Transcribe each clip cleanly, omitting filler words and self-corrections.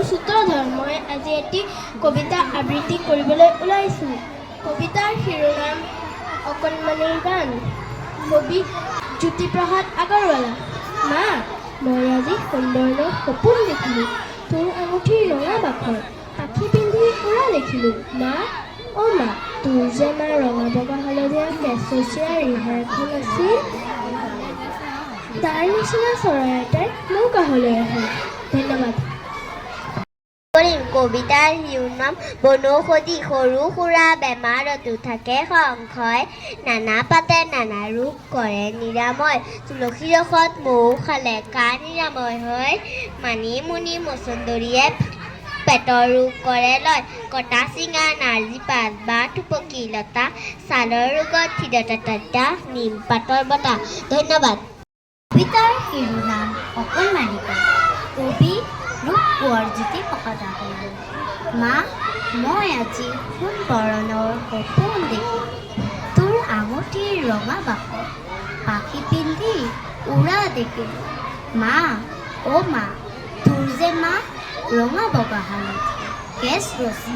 সূত্ৰধৰ। মই আজি এটি কবিতা আবৃত্তি কৰিবলৈ ওলাইছোঁ। কবিতাৰ শিৰোনাম অকণমানিৰ গান। কবি জ্যোতিপ্ৰসাদ আগৰৱালা। মা, মই আজি সুন্দৰলৈ সপোন দেখিলোঁ। তোৰ আঙুঠিৰ ৰঙা বাখৰ, পাখি পিন্ধি উৰা দেখিলোঁ। মা, অ' মা, তোৰ যে মা ৰঙা বগা হালধীয়া কেঁচচীয়া ৰিহা এখন আছিল, তাৰ নিচিনা চৰাই এটাই মোৰ কাষলৈ আহিল। ধন্যবাদ। কবিতাৰ শিৰোনাম বনৌষধি। সৰু সুৰা বেমাৰতো থাকে সংশয়, নানা পাতে নানা ৰোগ কৰে নিৰাময়। তুলসী ৰসত মৌ খালে কাৰ নিৰাময় হয়, মানিমুনি মচন্দৰীয়ে পেটৰ ৰোগ কৰে লয়। কটা চিঙা নাৰ্জী পাত বা থুপকী লতা, ছালৰ ৰোগত হৃদয়তা নিম পাতৰ বতা। ধন্যবাদ। কবিতাৰ শিৰোনাম অকণমানি গান। কবি ৰূপ কোঁৱৰ জ্যোতিপ্ৰসাদ আগৰৱালা। মা, মই আজি সোণ বৰণৰ সপোন দেখিলোঁ। তোৰ আঙুঠিৰ ৰঙা বাখৰ, পাখি পিন্ধি উৰা দেখিলোঁ। মা, অ' মা, তোৰ যে মা ৰঙা বগা হালধীয়া কেঁচ ৰচি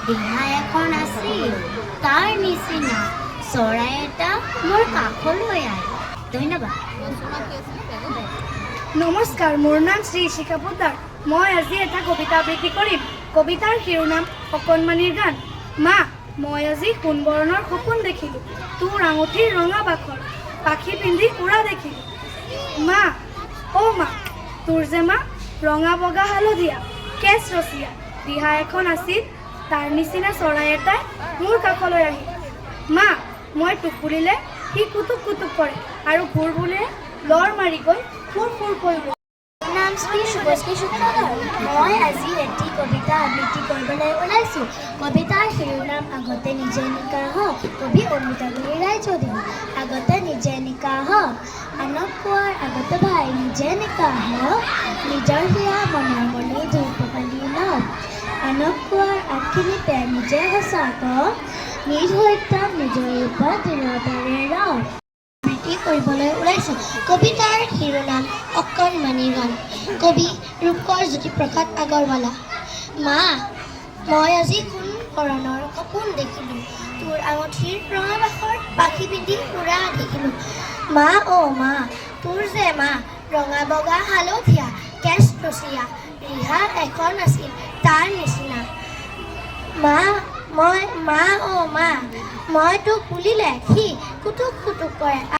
ৰিহা এখন আছিল, তাৰ নিচিনা চৰাই এটা মোৰ কাষলৈ আহিল। ধন্যবাদ। নমস্কাৰ, মোৰ নাম শ্ৰী শিখা পোদ্দাৰ। মই আজি এটা কবিতা আবৃত্তি কৰিম। কবিতাৰ শিৰোনাম অকণমানিৰ গান। মা, মই আজি সোণবৰণৰ সপোন দেখিলোঁ। তোৰ আঙুঠিৰ ৰঙা বাখৰ, পাখি পিন্ধি উৰা দেখিলোঁ। মা, অ' মা, তোৰ যে মা ৰঙা বগা হালধীয়া কেঁচ ৰচীয়া ৰিহা এখন আছিল, তাৰ নিচিনা চৰাই এটাই মোৰ কাষলৈ আহিল। মা, মই টোক বুলিলে সি কুটুক কুটুক কৰে, আৰু ঘূৰ বুলিলে লৰ মাৰি গৈ ফুৰ ফুৰ কৰিব। নাম শ্ৰী শুভশ্ৰী সূত্ৰধৰ। মই আজি এটি কবিতা আবৃত্তি কৰিবলৈ ওলাইছোঁ। কবিতাৰ শিৰোনাম আগতে নিজে নিকা হ। কবি অমৃতাগিৰি ৰায়চৌধুৰী। আগতে নিজে নিকা হ, আনক কোৱাৰ আগতে ভাই নিজে নিকা হ। নিজৰ হিয়া মনৰ মনি ধূপকালি ন, আনক কোৱাৰ আগখিনিতে নিজে সঁচা ক। নিজ সত্যাত নিজৰ ৰূপত দৃঢ়তাৰে ৰ। কৰিবলৈ ওলাইছোঁ। কবিতাৰ শিৰোনাম অকণমানি গান। কবি ৰূপ কোঁৱৰ জ্যোতিপ্ৰসাদ আগৰৱালা। মা, মই আজি সোণ বৰণৰ সপোন দেখিলোঁ। তোৰ আঙুঠিৰ ৰঙা বাখৰ, পাখি পিন্ধি উৰা দেখিলোঁ। মা, অ' মা, তোৰ যে মা ৰঙা বগা হালধীয়া কেঁচ ৰচীয়া ৰিহা এখন আছিল, তাৰ নিচিনা। মা, অ' মা, মই তোক বুলিলে সি কুটুক কুটুক কৰে।